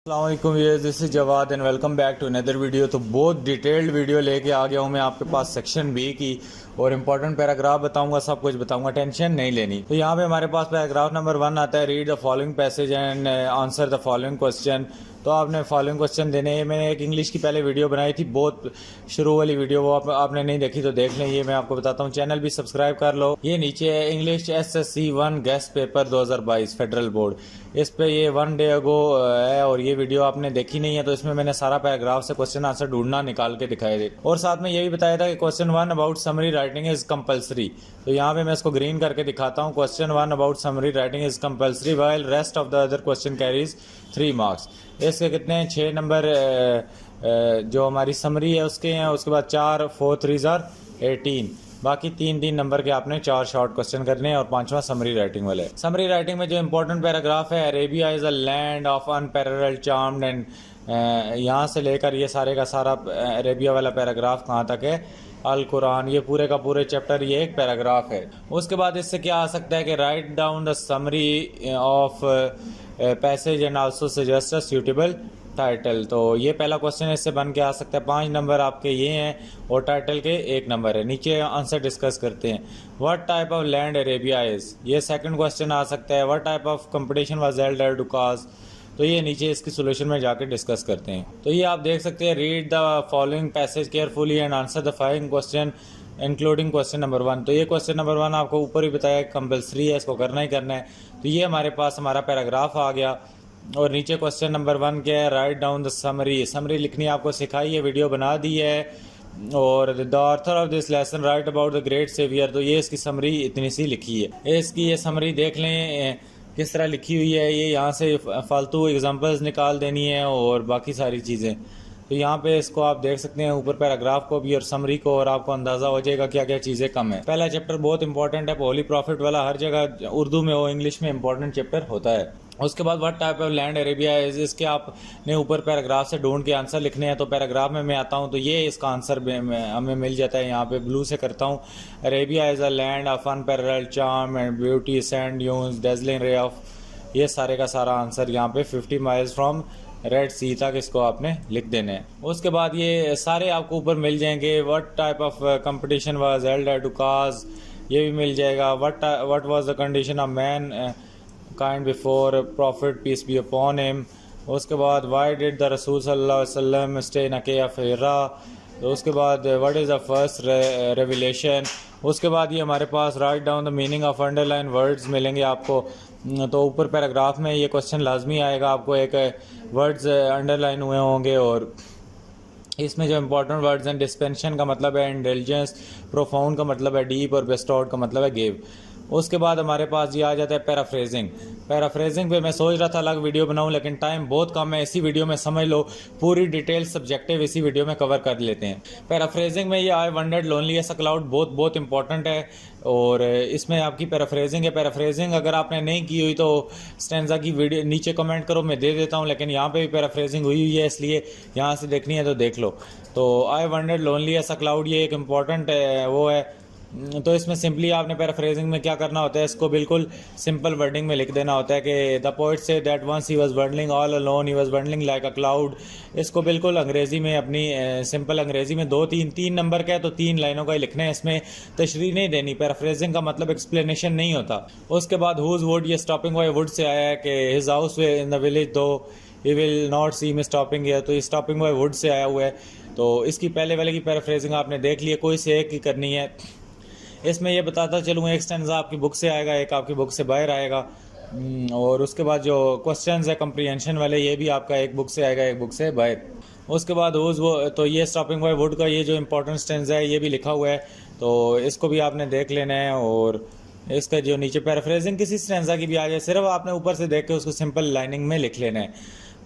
अस्सलामुअलैकुम viewers, this is Jawad and welcome back to another video. तो बहुत डिटेल्ड वीडियो लेके आ गया हूँ मैं आपके पास सेक्शन बी की और इम्पोर्टेंट पैराग्राफ बताऊंगा, सब कुछ बताऊंगा, टेंशन नहीं लेनी। तो यहाँ पे हमारे पास पैराग्राफ नंबर 1 आता है, read the following passage and answer the following question. तो आपने फॉलोइंग क्वेश्चन देने हैं। मैंने एक इंग्लिश की पहले वीडियो बनाई थी, बहुत शुरू वाली वीडियो, वो आपने नहीं देखी तो देख लें। ये मैं आपको बताता हूँ, चैनल भी सब्सक्राइब कर लो। ये नीचे है English SSC 1 guest paper 2022 federal board, इस पे ये 1 डे अगो है और ये वीडियो आपने देखी नहीं है तो इसमें मैंने सारा पैराग्राफ से क्वेश्चन आंसर ढूंढना निकाल के दिखाए थे और साथ में ये भी बताया था कि question 1 about summary writing is compulsory. तो यहाँ पे मैं इसको ग्रीन करके दिखाता हूँ। Question 1 about summary writing is compulsory while rest of the other question carries 3 marks. इसके कितने हैं? 6 नंबर जो हमारी समरी है उसके हैं, उसके बाद 4 4 3 18, बाकी 3 नंबर के आपने 4 शॉर्ट क्वेश्चन करने हैं और 5वां समरी राइटिंग वाला है। समरी राइटिंग में जो इंपॉर्टेंट पैराग्राफ है, Arabia is a land of unparalleled charmed and, यहाँ से लेकर ये सारे का सारा अरेबिया वाला पैराग्राफ कहाँ तक है? अल कुरान, ये पूरे का पूरे चैप्टर ये एक पैराग्राफ है। उसके बाद इससे क्या आ सकता है कि right down the summary of passage and also suggest a suitable title. तो ये पहला क्वेश्चन इससे बन के आ सकता है। 5 नंबर आपके ये हैं और टाइटल के 1 नंबर है। नीचे आंसर डिस्कस करते हैं। What type of land Arabia is, ये सेकंड क्वेश्चन आ सकता है। What type of competition was held at Dukas, तो ये नीचे इसकी सोल्यूशन में जाकर डिस्कस करते हैं। तो ये आप देख सकते हैं, read the following passage carefully and answer the following question including question number 1। तो ये क्वेश्चन नंबर 1 आपको ऊपर ही बताया कंपलसरी है, इसको करना ही करना है। तो ये हमारे पास हमारा पैराग्राफ आ गया और नीचे क्वेश्चन नंबर 1 क्या है? Write down the summary. Summary लिखनी आपको सिखाई है, वीडियो बना दी है। और the author of this lesson write about the great saviour, तो ये इसकी समरी इतनी सी लिखी है। इसकी ये समरी देख लें किस तरह लिखी हुई है। ये यहाँ से फालतू एग्जांपल्स निकाल देनी है और बाकी सारी चीज़ें। तो यहाँ पे इसको आप देख सकते हैं, ऊपर पैराग्राफ को भी और समरी को, और आपको अंदाज़ा हो जाएगा क्या क्या चीज़ें कम है। पहला चैप्टर बहुत इंपॉर्टेंट है, होली प्रॉफिट वाला, हर जगह उर्दू में हो इंग्लिश में इंपॉर्टेंट चैप्टर होता है। उसके बाद what type of land Arabia is, इसके आपने ऊपर पैराग्राफ से ढूंढ के आंसर लिखने हैं। तो पैराग्राफ में मैं आता हूँ तो ये इसका आंसर हमें मिल जाता है। यहाँ पे ब्लू से करता हूँ। Arabia is a land of unparalleled charm and beauty, sand dunes, dazzling ray of, ये सारे का सारा आंसर यहाँ पे 50 माइल्स फ्रॉम रेड सी तक इसको आपने लिख देने हैं। उसके बाद ये सारे आपको ऊपर मिल जाएंगे। What type of competition was held at Dukas, ये भी मिल जाएगा। What was the condition of mankind before prophet peace be upon him. उसके बाद व्हाई डिड द रसूल सल्लल्लाहु अलैहि वसल्लम स्टे इन केफ हिरा। तो उसके बाद what is the first revelation. उसके बाद ये हमारे पास write down the meaning of underline words मिलेंगे आपको। तो ऊपर पैराग्राफ में ये क्वेश्चन लाजमी आएगा, आपको एक वर्ड्स अंडरलाइन हुए होंगे और इसमें जो इंपॉर्टेंट वर्ड्स हैं, डिस्पेंशन का मतलब है इंटेलिजेंस, प्रोफाउंड का मतलब है डीप और बेस्टोर्ड का मतलब है गिव। उसके बाद हमारे पास ये आ जाता है पैराफ्रेजिंग। पैराफ्रेजिंग पे मैं सोच रहा था अलग वीडियो बनाऊं, लेकिन टाइम बहुत कम है। इसी वीडियो में समझ लो पूरी डिटेल सब्जेक्टिव इसी वीडियो में कवर कर लेते हैं। पैराफ्रेजिंग में ये आई वंडर्ड लोनलीएस्ट क्लाउड बहुत इंपॉर्टेंट है और इसमें आपकी पैराफ्रेजिंग है। पैराफ्रेजिंग अगर आपने नहीं की हुई तो स्टैंजा की वीडियो नीचे कमेंट करो, मैं दे देता हूँ, लेकिन यहाँ पे भी पैराफ्रेजिंग हुई है, इसलिए यहाँ से देखनी है तो देख लो। तो आई वंडर्ड लोनलीएस्ट क्लाउड ये एक इम्पॉर्टेंट वो है। तो इसमें सिंपली आपने पैराफ्रेजिंग में क्या करना होता है, इसको बिल्कुल सिंपल वर्डिंग में लिख देना होता है कि the poet say that once he was bundling all alone, he was bundling like a cloud. इसको बिल्कुल अंग्रेजी में अपनी सिंपल अंग्रेजी में 2-3 नंबर का है तो 3 लाइनों का ही लिखना है, इसमें तशरीह नहीं देनी। पैराफ्रेजिंग का मतलब एक्सप्लेनेशन नहीं होता। उसके बाद हुज वुड, ये स्टॉपिंग बाय वुड से आया है कि his house in the village though he will not see me stopping है, तो ये स्टॉपिंग बाय वुड से आया हुआ है। तो इसकी पहले वाले की पैराफ्रेजिंग आपने देख ली है, कोई से एक ही करनी है। इसमें ये बताता चलूँ, एक स्टैंजा आपकी बुक से आएगा, एक आपकी बुक से बाहर आएगा। और उसके बाद जो क्वेश्चंस है कंप्रीहेंशन वाले, ये भी आपका एक बुक से आएगा, एक बुक से बाहर। उसके बाद वो तो ये स्टॉपिंग बाय वुड का ये जो इंपॉर्टेंट स्टैंजा है ये भी लिखा हुआ है, तो इसको भी आपने देख लेना है। और इसका जो नीचे पैराफ्रेजिंग किसी स्टैंजा की भी आ जाए, सिर्फ आपने ऊपर से देख के उसको सिंपल लाइनिंग में लिख लेना है।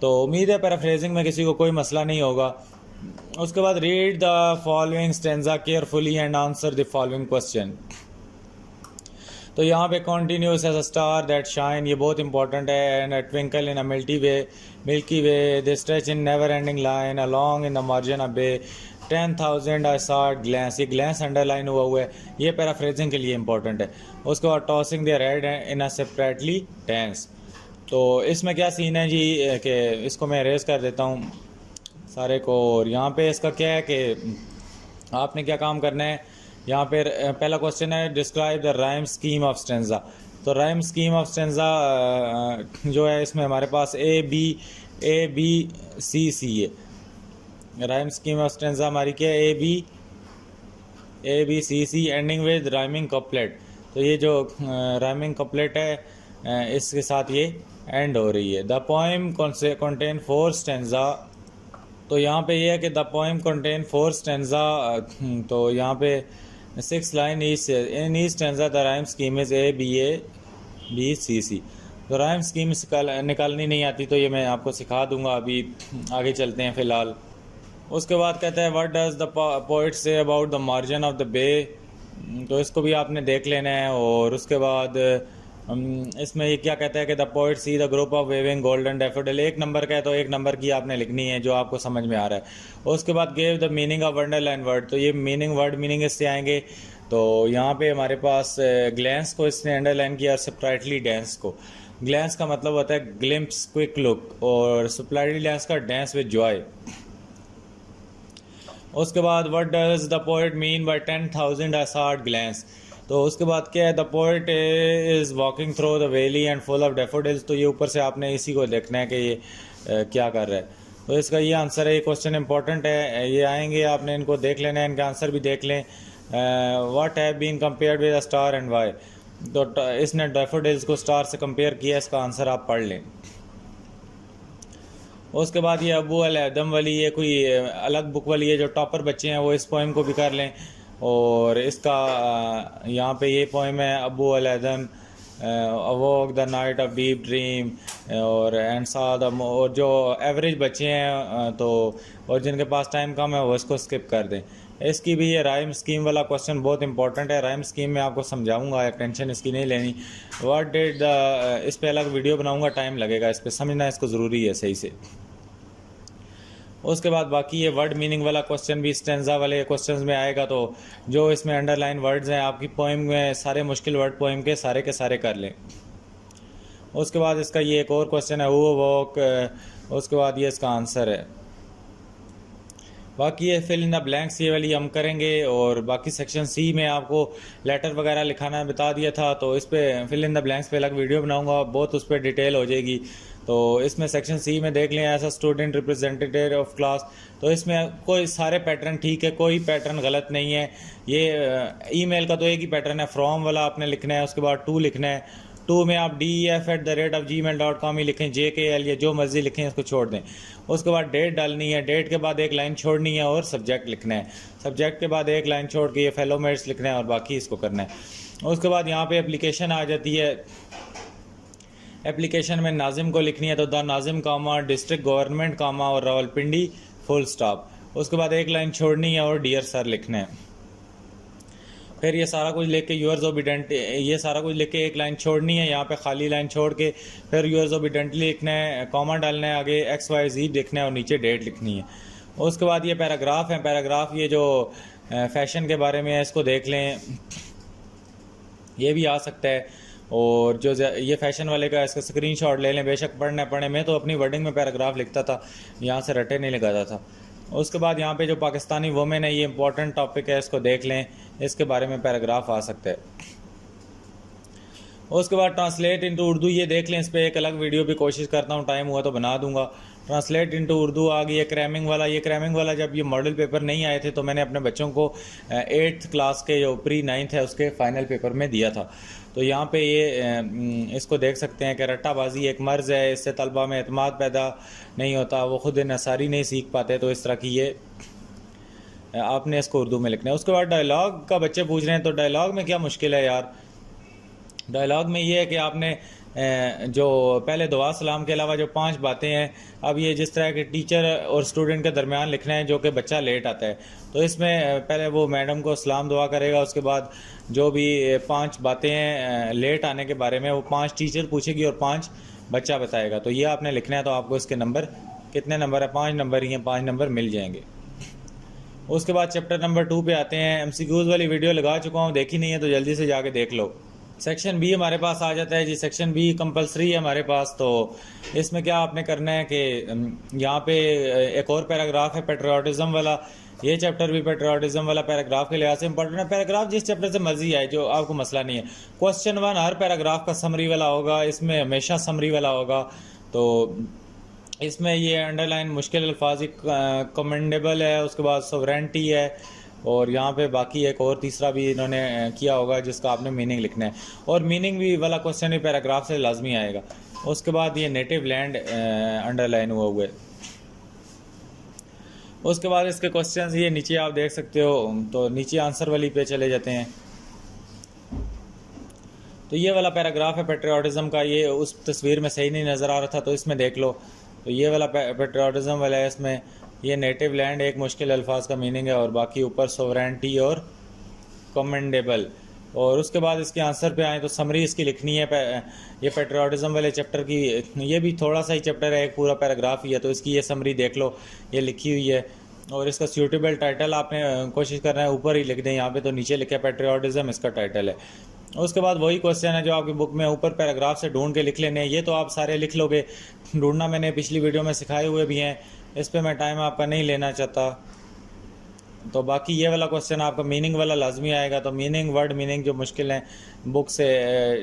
तो उम्मीद है पैराफ्रेजिंग में किसी को कोई मसला नहीं होगा। उसके बाद read the following stanza carefully and answer the following question. तो यहाँ पे continuous as a star that shine, ये बहुत इंपॉर्टेंट है। And twinkle in a milky way they stretch in never ending line along in the margin of bay 10,000 I saw glance, ये glance underline हुआ है, ये पैराफ्रेजिंग के लिए important है। उसके बाद tossing their head in a separately tense. तो इसमें क्या सीन है जी कि इसको मैं इरेज कर देता हूँ सारे को। और यहाँ पे इसका क्या है कि आपने क्या काम करना है। यहाँ पे पहला क्वेश्चन है describe the rhyme scheme of stanza. तो राइम स्कीम ऑफ स्टेंजा जो है इसमें हमारे पास ए बी सी है। राइम स्कीम ऑफ स्टेंजा हमारी क्या है, A B C ending with rhyming couplet. तो ये जो राइमिंग कपलेट है इसके साथ ये एंड हो रही है। The poem contain 4 stanza. तो यहाँ पे ये है कि द पोएम कंटेन 4 स्टेंजा। तो यहाँ पे 6 line in each stanza the rhyme scheme is A B C. तो राइम स्कीम निकालनी नहीं आती तो ये मैं आपको सिखा दूंगा, अभी आगे चलते हैं फ़िलहाल। उसके बाद कहता है what does the poet say about the margin of the bay. तो इसको भी आपने देख लेना है। और उसके बाद इसमें ये क्या कहता है कि the poet see the group of waving golden daffodil. 1 number का है तो 1 नंबर की आपने लिखनी है जो आपको समझ में आ रहा है। उसके बाद gave the meaning of underline word. तो ये वर्ड मीनिंग इससे आएंगे। तो यहाँ पे हमारे पास ग्लैंस को इसने अंडरलाइन किया, सेपरेटली डांस को। ग्लैंस का मतलब होता है ग्लिम्प्स, क्विक लुक, और सेपरेटली डांस का डांस विद जॉय। उसके बाद what does the poet mean by 10,000 I saw at glance. तो उसके बाद क्या है, the poet is walking through the valley and full of daffodils. तो ये ऊपर से आपने इसी को देखना है कि ये क्या कर रहा है। तो इसका ये आंसर है। ये क्वेश्चन इंपॉर्टेंट है, ये आएंगे, आपने इनको देख लेना है, इनके आंसर भी देख लें। What have been compared with a star and why. तो इसने डैफोडिल्स को स्टार से कंपेयर किया, इसका आंसर आप पढ़ लें। उसके बाद ये अबू अल आदम वाली, ये कोई अलग बुक वाली है, जो टॉपर बच्चे हैं वो इस पोएम को भी कर लें। और इसका यहाँ पे ये पोएम है Abu al Adam awoke the night of deep dream और एंड सा द। और जो एवरेज बच्चे हैं तो और जिनके पास टाइम कम है वो इसको स्किप कर दें। इसकी भी ये राइम स्कीम वाला क्वेश्चन बहुत इंपॉर्टेंट है। राइम स्कीम में आपको समझाऊंगा, टेंशन इसकी नहीं लेनी। व्हाट डिड द, इस पे अलग वीडियो बनाऊंगा, टाइम लगेगा इस पे, समझना इसको ज़रूरी है सही से। उसके बाद बाकी ये वर्ड मीनिंग वाला क्वेश्चन भी स्टेंजा वाले क्वेश्चंस में आएगा। तो जो इसमें अंडरलाइन वर्ड्स हैं आपकी पोएम में, सारे मुश्किल वर्ड पोएम के सारे कर लें। उसके बाद इसका ये एक और क्वेश्चन है हु वॉक। उसके बाद ये इसका आंसर है। बाकी ये फिल इन द ब्लैंक्स ये वाली हम करेंगे। और बाकी सेक्शन सी में आपको लेटर वगैरह लिखाना बता दिया था, तो इस पर फिल इन द ब्लैंक्स पे अलग वीडियो बनाऊंगा, बहुत उस पर डिटेल हो जाएगी। तो इसमें सेक्शन सी में देख लें ऐसा स्टूडेंट रिप्रेजेंटेटिव ऑफ क्लास। तो इसमें कोई सारे पैटर्न ठीक है, कोई पैटर्न गलत नहीं है। ये ईमेल का तो एक ही पैटर्न है, फ्रॉम वाला आपने लिखना है, उसके बाद टू लिखना है। टू में आप def@gmail.com ही लिखें, JKL या जो मर्जी लिखें, इसको छोड़ दें। उसके बाद डेट डालनी है, डेट के बाद एक लाइन छोड़नी है और सब्जेक्ट लिखना है, सब्जेक्ट के बाद एक लाइन छोड़ के ये फेलो मेट्स लिखना है और बाकी इसको करना है। उसके बाद यहाँ पे एप्लीकेशन आ जाती है। एप्लीकेशन में नाजिम को लिखनी है, तो the Nazim comma district government comma और रावलपिंडी फुल स्टॉप। उसके बाद एक लाइन छोड़नी है और डियर सर लिखना है। फिर ये सारा कुछ लेके यूअर्स ओबीडेंट, ये सारा कुछ लेके एक लाइन छोड़नी है, यहाँ पे खाली लाइन छोड़ के फिर यूअर्स ओबीडेंटली लिखना है, कॉमा डालना है, आगे XYZ लिखना है और नीचे डेट लिखनी है। उसके बाद ये पैराग्राफ है। पैराग्राफ ये जो फैशन के बारे में है इसको देख लें, ये भी आ सकता है। और जो ये फैशन वाले का इसका स्क्रीनशॉट ले लें, बेशक पढ़ना पढ़े। मैं तो अपनी वर्डिंग में पैराग्राफ लिखता था, यहाँ से रटे नहीं लगाता था। उसके बाद यहाँ पे जो पाकिस्तानी वुमेन है, ये इंपॉर्टेंट टॉपिक है, इसको देख लें, इसके बारे में पैराग्राफ आ सकता है। उसके बाद ट्रांसलेट इनटू उर्दू, ये देख लें, इस पर एक अलग वीडियो भी कोशिश करता हूँ, टाइम हुआ तो बना दूंगा। ट्रांसलेट इनटू उर्दू आ गई है। क्रैमिंग वाला, ये क्रैमिंग वाला जब ये मॉडल पेपर नहीं आए थे तो मैंने अपने बच्चों को 8th क्लास के जो प्री 9th है उसके फाइनल पेपर में दिया था। तो यहाँ पे ये इसको देख सकते हैं कि रट्टाबाजी एक मर्ज़ है, इससे तलबा में एतमाद पैदा नहीं होता, वो खुद नसारी नहीं सीख पाते। तो इस तरह की ये आपने इसको उर्दू में लिखना है। उसके बाद डायलॉग का बच्चे पूछ रहे हैं, तो डायलॉग में क्या मुश्किल है यार। डायलॉग में ये है कि आपने जो पहले दुआ सलाम के अलावा जो 5 बातें हैं, अब ये जिस तरह के टीचर और स्टूडेंट के दरमियान लिखना है जो कि बच्चा लेट आता है, तो इसमें पहले वो मैडम को सलाम दुआ करेगा, उसके बाद जो भी 5 बातें हैं लेट आने के बारे में वो 5 टीचर पूछेगी और 5 बच्चा बताएगा। तो ये आपने लिखना है। तो आपको इसके नंबर कितने नंबर है, 5 नंबर ही हैं, 5 नंबर मिल जाएंगे। उसके बाद चैप्टर नंबर 2 पे आते हैं। MCQs वाली वीडियो लगा चुका हूँ, देखी नहीं है तो जल्दी से जाके देख लो। सेक्शन बी हमारे पास आ जाता है जी। सेक्शन बी कंपलसरी है हमारे पास। तो इसमें क्या आपने करना है कि यहाँ पे एक और पैराग्राफ है पेट्रियाटिज्म वाला। ये चैप्टर भी पेट्रियाटिज्म वाला पैराग्राफ के लिहाज से इंपॉर्टेंट है। पैराग्राफ जिस चैप्टर से मर्जी आए, जो आपको मसला नहीं है। क्वेश्चन 1 हर पैराग्राफ का समरी वाला होगा, इसमें हमेशा समरी वाला होगा। तो इसमें ये अंडरलाइन मुश्किल अल्फाज कमेंडेबल है, उसके बाद सोवरेंटी है, और यहाँ पे बाकी एक और तीसरा भी इन्होंने किया होगा जिसका आपने मीनिंग लिखना है। और मीनिंग भी वाला क्वेश्चन भी पैराग्राफ से लाजमी आएगा। उसके बाद ये नेटिव लैंड अंडरलाइन हुए। उसके बाद इसके क्वेश्चंस ये नीचे आप देख सकते हो। तो नीचे आंसर वाली पे चले जाते हैं। तो ये वाला पैराग्राफ है पेट्रियाटिज्म का। ये उस तस्वीर में सही नहीं नज़र आ रहा था, तो इसमें देख लो। तो ये वाला पेट्रियाटिज्म वाला है। इसमें ये नेटिव लैंड एक मुश्किल अल्फाज का मीनिंग है, और बाकी ऊपर सोवरेंटी और कमेंडेबल। और उसके बाद इसके आंसर पे आए तो समरी इसकी लिखनी है। ये पेट्रियाटिज्म वाले चैप्टर की, ये भी थोड़ा सा ही चैप्टर है, एक पूरा पैराग्राफ ही है। तो इसकी ये समरी देख लो, ये लिखी हुई है। और इसका सूटेबल टाइटल आपने कोशिश करना है ऊपर ही लिख दें यहाँ पे, तो नीचे लिखे पेट्रियाटिज्म इसका टाइटल है। उसके बाद वही क्वेश्चन है जो आपकी बुक में ऊपर पैराग्राफ से ढूंढ के लिख लेने हैं। ये तो आप सारे लिख लोगे, ढूंढना मैंने पिछली वीडियो में सिखाए हुए भी हैं, इस पर मैं टाइम आपका नहीं लेना चाहता। तो बाकी ये वाला क्वेश्चन आपका मीनिंग वाला लाजमी आएगा। तो मीनिंग, वर्ड मीनिंग जो मुश्किल हैं बुक से,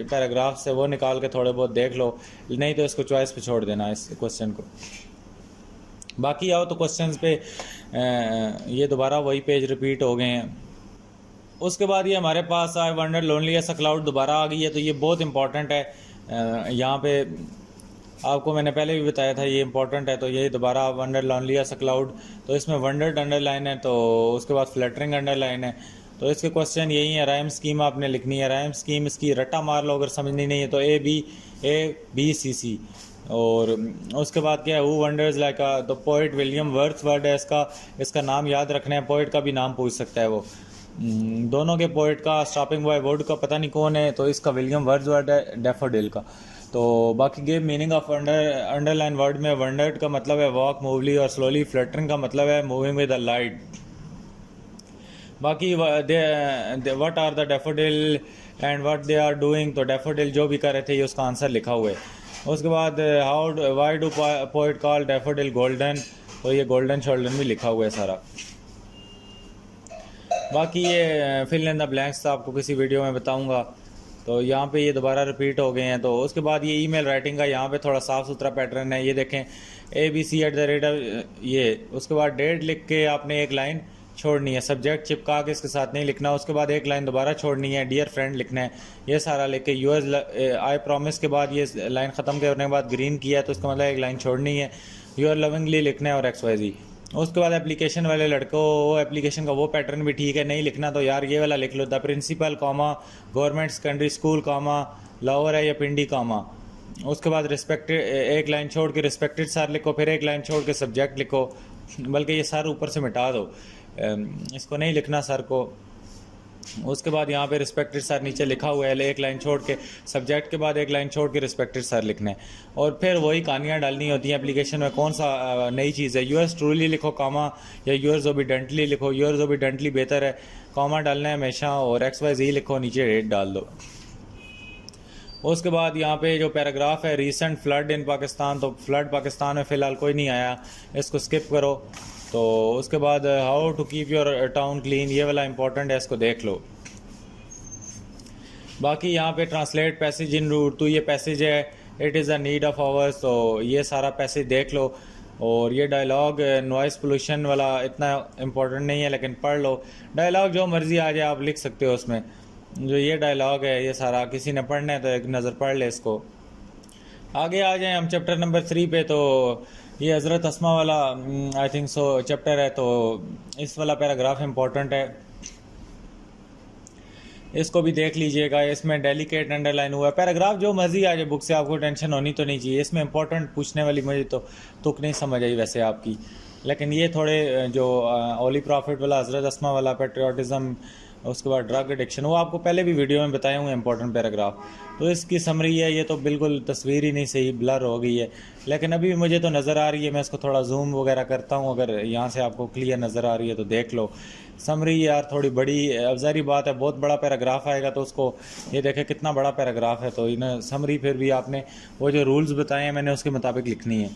पैराग्राफ से, वो निकाल के थोड़े बहुत देख लो, नहीं तो इसको चॉइस पे छोड़ देना इस क्वेश्चन को। बाकी आओ तो क्वेश्चंस पे ये दोबारा वही पेज रिपीट हो गए हैं। उसके बाद ये हमारे पास I wander lonely as a cloud दोबारा आ गई है। तो ये बहुत इंपॉर्टेंट है। यहाँ पे आपको मैंने पहले भी बताया था ये इंपॉर्टेंट है। तो ये दोबारा wander lonely as a cloud. तो इसमें वंडर्ड अंडरलाइन है, तो उसके बाद फ्लटरिंग अंडरलाइन है। तो इसके क्वेश्चन यही है। राइम स्कीम आपने लिखनी है। राइम स्कीम इसकी रट्टा मार लो, अगर समझनी नहीं है तो A B C। और उसके बाद क्या है, who wonders like the poet William Wordsworth है इसका नाम याद रखना है। पोइट का भी नाम पूछ सकता है वो। दोनों के पोइट का, स्टॉपिंग बाय वुड का पता नहीं कौन है, तो इसका विलियम वर्ड्सवर्थ है डैफोडिल का। तो बाकी give meaning of underline word में वंडर्ड का मतलब है वॉक मूवली और स्लोली। फ्लटरिंग का मतलब है मूविंग विद द लाइट। बाकी what are the daffodil and what they are doing. तो डैफोडिल जो भी कर रहे थे ये उसका आंसर लिखा हुआ है। उसके बाद why do poet call daffodil golden. तो ये गोल्डन शोल्डन भी लिखा हुआ है सारा। बाकी ये फिल इन द ब्लैंक्स आपको किसी वीडियो में बताऊंगा। तो यहाँ पे ये दोबारा रिपीट हो गए हैं। तो उसके बाद ये ईमेल राइटिंग का यहाँ पे थोड़ा साफ़ सुथरा पैटर्न है। ये देखें ABC@, ये। उसके बाद डेट लिख के आपने एक लाइन छोड़नी है, सब्जेक्ट चिपका के इसके साथ नहीं लिखना। उसके बाद एक लाइन दोबारा छोड़नी है, डियर फ्रेंड लिखना है। ये सारा लिख के आई प्रॉमिस के बाद ये लाइन ख़त्म करने के बाद ग्रीन किया है, तो इसका मतलब एक लाइन छोड़नी है। यूर लविंगली लिखना है और XYZ। उसके बाद एप्लीकेशन वाले लड़कों, वो एप्लीकेशन का वो पैटर्न भी ठीक है, नहीं लिखना तो यार ये वाला लिख लो। The principal comma government secondary school comma Lahore है या पिंडी कॉमा। उसके बाद रिस्पेक्टेड एक लाइन छोड़ के रिस्पेक्टेड सर लिखो, फिर एक लाइन छोड़ के सब्जेक्ट लिखो, बल्कि ये सर ऊपर से मिटा दो, इसको नहीं लिखना सर को। उसके बाद यहाँ पे रिस्पेक्टेड सर नीचे लिखा हुआ है, एक लाइन छोड़ के सब्जेक्ट के बाद एक लाइन छोड़ के रिस्पेक्टेड सर लिखना है। और फिर वही कहानियाँ डालनी होती हैं एप्लीकेशन में, कौन सा नई चीज़ है। यूएस ट्रूली लिखो कॉमा, या यूअर्स ओबीडेंटली लिखो। यूअर्स ओबीडेंटली बेहतर है, कॉमा डालना है हमेशा, और XYZ लिखो, नीचे डेट डाल दो। उसके बाद यहाँ पे जो पैराग्राफ है रीसेंट फ्लड इन पाकिस्तान, तो फ्लड पाकिस्तान में फ़िलहाल कोई नहीं आया, इसको स्किप करो। तो उसके बाद how to keep your town clean, ये वाला इंपॉर्टेंट है, इसको देख लो। बाकी यहाँ पे ट्रांसलेट पैसेज इन रूट, तो ये पैसेज है it is a need of hours, तो ये सारा पैसेज देख लो। और ये डायलॉग नॉइस पोल्यूशन वाला इतना इंपॉर्टेंट नहीं है, लेकिन पढ़ लो। डायलॉग जो मर्ज़ी आ जाए आप लिख सकते हो उसमें। जो ये डायलॉग है ये सारा किसी ने पढ़ना है तो एक नज़र पढ़ ले इसको। आगे आ जाएं हम चैप्टर नंबर 3 पे। तो ये हज़रत अस्मा वाला आई थिंक सो चैप्टर है, तो इस वाला पैराग्राफ इंपॉर्टेंट है, इसको भी देख लीजिएगा। इसमें डेलिकेट अंडरलाइन हुआ है। पैराग्राफ जो मर्जी आ जाए बुक से, आपको टेंशन होनी तो नहीं चाहिए। इसमें इंपॉर्टेंट पूछने वाली मुझे तो तुक नहीं समझ आई वैसे आपकी, लेकिन ये थोड़े जो ओली प्रॉफिट वाला, हज़रत अस्मा वाला, पेट्रियाटिज़म उसके बाद ड्रग एडिक्शन, वो आपको पहले भी वीडियो में बताए हुए इंपॉर्टेंट पैराग्राफ। तो इसकी समरी है, ये तो बिल्कुल तस्वीर ही नहीं सही, ब्लर हो गई है, लेकिन अभी मुझे तो नज़र आ रही है। मैं इसको थोड़ा जूम वगैरह करता हूँ, अगर यहाँ से आपको क्लियर नज़र आ रही है तो देख लो। समरी यार थोड़ी बड़ी, अब ज़ाहिर बात है बहुत बड़ा पैराग्राफ आएगा तो उसको, ये देखें कितना बड़ा पैराग्राफ है, तो इन समरी फिर भी आपने वो जो रूल्स बताए हैं मैंने उसके मुताबिक लिखनी है।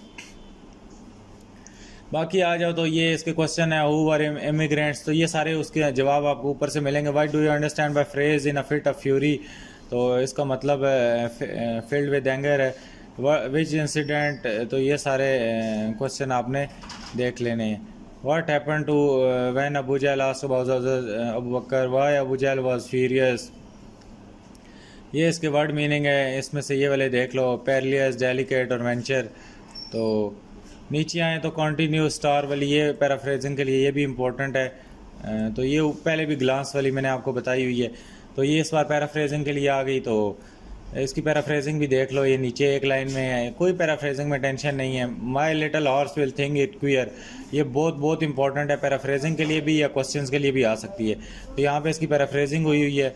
बाकी आ जाओ तो ये इसके क्वेश्चन है, हु आर इमिग्रेंट्स, तो ये सारे उसके जवाब आपको ऊपर से मिलेंगे। What do you understand by phrase in a fit of fury, तो इसका मतलब फील्ड विद एंगर है। विच इंसिडेंट, तो ये सारे क्वेश्चन आपने देख लेने हैं। What happen to when Abu Jahl asked about Abu Bakr why Abu Jahl was furious, ये इसके वर्ड मीनिंग है, इसमें से ये वाले देख लो, पेरिलियस, डेलिकेट और वेंचर। तो नीचे आए तो कंटिन्यू स्टार वाली, ये पैराफ्रेजिंग के लिए ये भी इम्पोर्टेंट है। तो ये पहले भी ग्लांस वाली मैंने आपको बताई हुई है, तो ये इस बार पैराफ्रेजिंग के लिए आ गई, तो इसकी पैराफ्रेजिंग भी देख लो। ये नीचे एक लाइन में है, कोई पैराफ्रेजिंग में टेंशन नहीं है। My little horse will think it queer, ये बहुत इंपॉर्टेंट है पैराफ्रेजिंग के लिए भी या क्वेश्चंस के लिए भी आ सकती है। तो यहाँ पे इसकी पैराफ्रेजिंग हुई है।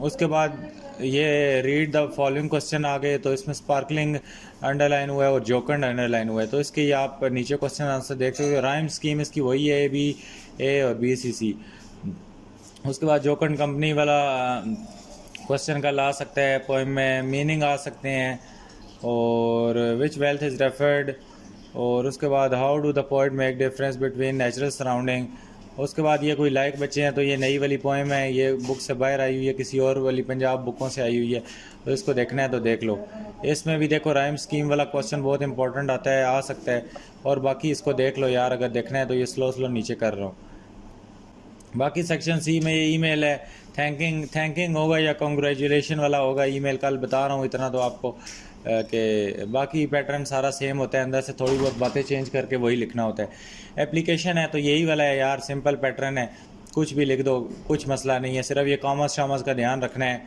उसके बाद ये रीड द फॉलोइंग क्वेश्चन आ गए, तो इसमें स्पार्कलिंग अंडरलाइन हुआ है और जोकंड अंडरलाइन हुआ है, तो इसके आप नीचे क्वेश्चन आंसर देख सकते हो। राइम स्कीम इसकी वही है, बी ए और बी सी सी। उसके बाद जोकंड कंपनी वाला क्वेश्चन का ला सकता है, पोएम में मीनिंग आ सकते हैं, और विच वेल्थ इज़ रेफर्ड, और उसके बाद how do the poet make difference between natural surrounding. उसके बाद ये कोई लाइक बच्चे हैं, तो ये नई वाली पोएम है, ये बुक से बाहर आई हुई है, किसी और वाली पंजाब बुकों से आई हुई है, तो इसको देखना है तो देख लो। इसमें भी देखो राइम स्कीम वाला क्वेश्चन बहुत इंपॉर्टेंट आता है, आ सकता है, और बाकी इसको देख लो यार, अगर देखना है तो ये स्लो नीचे कर रहा हूँ। बाकी सेक्शन सी में ये ईमेल है, थैंकिंग होगा या कॉन्ग्रेचुलेशन वाला होगा ईमेल, कल बता रहा हूँ इतना तो आपको कि बाकी पैटर्न सारा सेम होता है, अंदर से थोड़ी बहुत बातें चेंज करके वही लिखना होता है। एप्लीकेशन है तो यही वाला है यार, सिंपल पैटर्न है, कुछ भी लिख दो, कुछ मसला नहीं है, सिर्फ ये कॉमर्स शामर्स का ध्यान रखना है,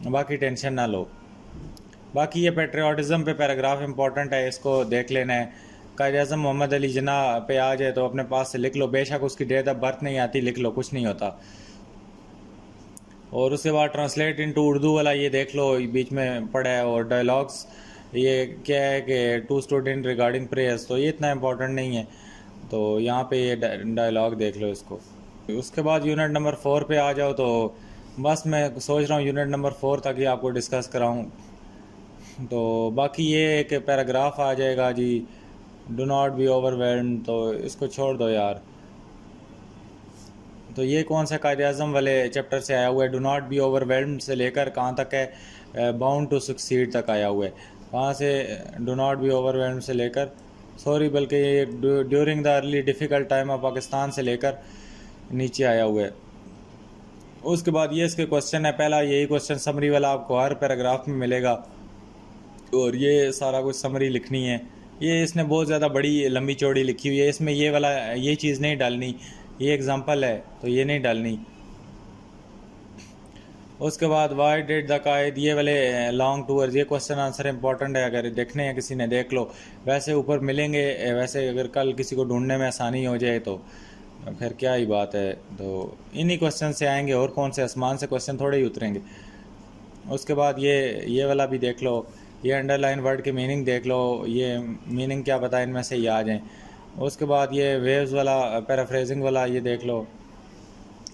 बाकी टेंशन ना लो। बाकी ये पेट्रियाटिज़म पे पैराग्राफ इंपॉर्टेंट है, इसको देख लेना है। कायद-ए-आज़म मोहम्मद अली जिन्ना पे आ जाए तो अपने पास से लिख लो, बेशक उसकी डेट ऑफ बर्थ नहीं आती, लिख लो, कुछ नहीं होता। और उसके बाद ट्रांसलेट इनटू उर्दू वाला ये देख लो, बीच में पड़ा है। और डायलॉग्स ये क्या है कि टू स्टूडेंट रिगार्डिंग प्रेयर्स, तो ये इतना इंपॉर्टेंट नहीं है, तो यहाँ पे ये डायलॉग देख लो इसको। उसके बाद यूनिट नंबर 4 पे आ जाओ, तो बस मैं सोच रहा हूँ यूनिट नंबर 4 तक ही आपको डिस्कस कराऊँ। तो बाकी ये एक पैराग्राफ आ जाएगा जी, डू नॉट बी ओवरवेल्म्ड, तो इसको छोड़ दो यार। तो ये कौन सा कायद-ए-आज़म वाले चैप्टर से आया हुआ है, डू नॉट बी ओवरवेल्म्ड से लेकर कहाँ तक है, बाउंड टू सक्सीड तक आया हुआ है। कहाँ से डू नॉट बी ओवरवेल्म्ड से लेकर, सॉरी बल्कि ये during the early difficult time of Pakistan से लेकर नीचे आया हुआ है। उसके बाद ये इसके क्वेश्चन है, पहला यही क्वेश्चन समरी वाला आपको हर पैराग्राफ में मिलेगा, और ये सारा कुछ समरी लिखनी है। ये इसने बहुत ज़्यादा बड़ी लंबी चौड़ी लिखी हुई है, इसमें ये वाला ये चीज़ नहीं डालनी, ये एग्जांपल है तो ये नहीं डालनी। उसके बाद वाई डिड द कायद, ये वाले लॉन्ग टूअर्स, ये क्वेश्चन आंसर इंपॉर्टेंट है, अगर देखने हैं किसी ने देख लो, वैसे ऊपर मिलेंगे, वैसे अगर कल किसी को ढूंढने में आसानी हो जाए तो फिर क्या ही बात है। तो इन्हीं क्वेश्चन से आएंगे, और कौन से आसमान से क्वेश्चन थोड़े ही उतरेंगे। उसके बाद ये वाला भी देख लो, ये अंडरलाइन वर्ड के मीनिंग देख लो, ये मीनिंग क्या पता इनमें से ये आ जाएँ। उसके बाद ये वेव्स वाला पैराफ्रेजिंग वाला ये देख लो,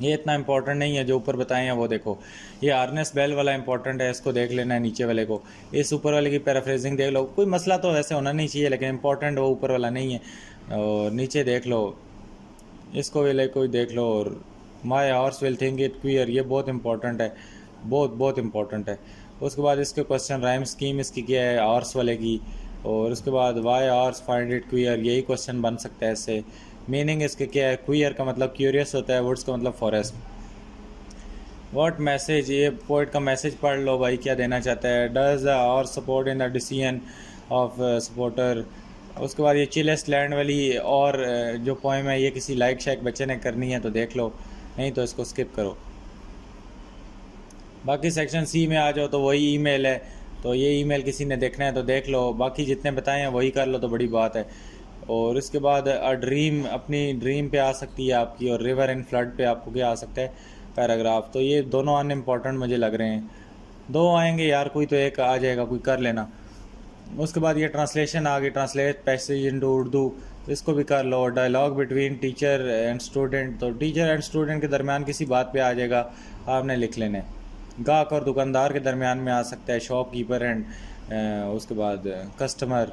ये इतना इंपॉर्टेंट नहीं है, जो ऊपर बताए हैं वो देखो। ये आर्नेस बेल वाला इंपॉर्टेंट है, इसको देख लेना है, नीचे वाले को। इस ऊपर वाले की पैराफ्रेजिंग देख लो, कोई मसला तो वैसे होना नहीं चाहिए, लेकिन इंपॉर्टेंट वो ऊपर वाला नहीं है। और नीचे देख लो, इसको वाले कोई देख लो, और my horse will think it queer, ये बहुत इंपॉर्टेंट है, बहुत इंपॉर्टेंट है। उसके बाद इसके क्वेश्चन राइम स्कीम इसकी क्या है हॉर्स वाले की, और उसके बाद why horse find it queer, यही क्वेश्चन बन सकता है इससे। मीनिंग इसके क्या है, क्वियर का मतलब क्यूरियस होता है, वुड्स का मतलब फॉरेस्ट। व्हाट मैसेज, ये पोइट का मैसेज पढ़ लो भाई, क्या देना चाहता है। Does the horse support in the decision of supporter. उसके बाद ये चिलेस्ट लैंड वाली और जो पोएम है ये किसी लाइक शाइक बच्चे ने करनी है तो देख लो, नहीं तो इसको स्किप करो। बाकी सेक्शन सी में आ जाओ तो वही ईमेल है, तो ये ईमेल किसी ने देखना है तो देख लो, बाकी जितने बताए हैं वही कर लो तो बड़ी बात है। और इसके बाद ड्रीम, अपनी ड्रीम पे आ सकती है आपकी, और रिवर एंड फ्लड पे आपको क्या आ सकता है, पैराग्राफ, तो ये दोनों अनइम्पॉर्टेंट मुझे लग रहे हैं। दो आएंगे यार, कोई तो एक आ जाएगा, कोई कर लेना। उसके बाद ये ट्रांसलेशन आ गई, ट्रांसलेट पैसेज इनटू उर्दू, इसको भी कर लो। Dialogue between teacher and student, तो टीचर एंड स्टूडेंट के दरमियान किसी बात पे आ जाएगा, आपने लिख लेने। गाहक और दुकानदार के दरमियान में आ सकता है, शॉपकीपर एंड उसके बाद कस्टमर।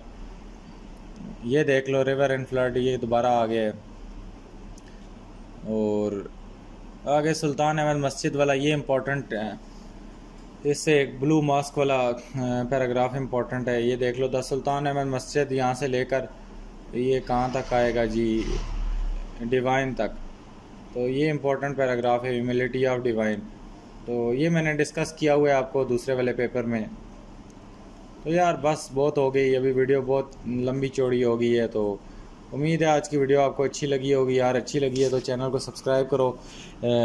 ये देख लो, रिवर एंड फ्लड, ये दोबारा आ गया है। और आगे सुल्तान अहमद मस्जिद वाला, ये इम्पोर्टेंट है, इससे एक ब्लू मास्क वाला पैराग्राफ इम्पोर्टेंट है। ये देख लो, द सुल्तान अहमद मस्जिद, यहाँ से लेकर ये कहाँ तक आएगा जी, डिवाइन तक। तो ये इम्पोर्टेंट पैराग्राफ है, ह्यूमिलिटी ऑफ डिवाइन। तो ये मैंने डिस्कस किया हुआ है आपको दूसरे वाले पेपर में। तो यार बस बहुत हो गई, अभी वीडियो बहुत लंबी चौड़ी हो गई है। तो उम्मीद है आज की वीडियो आपको अच्छी लगी होगी। यार अच्छी लगी है तो चैनल को सब्सक्राइब करो।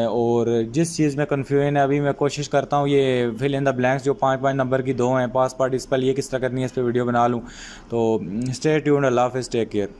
और जिस चीज़ में कन्फ्यूजन है, अभी मैं कोशिश करता हूँ ये फिल इन द ब्लैंक्स जो 5 नंबर की 2 हैं, पास पार्टिसिपल, ये किस तरह करनी है, इस पर वीडियो बना लूँ। तो स्टे ट्यून्ड, अल्लाह हाफिज़, टेक केयर।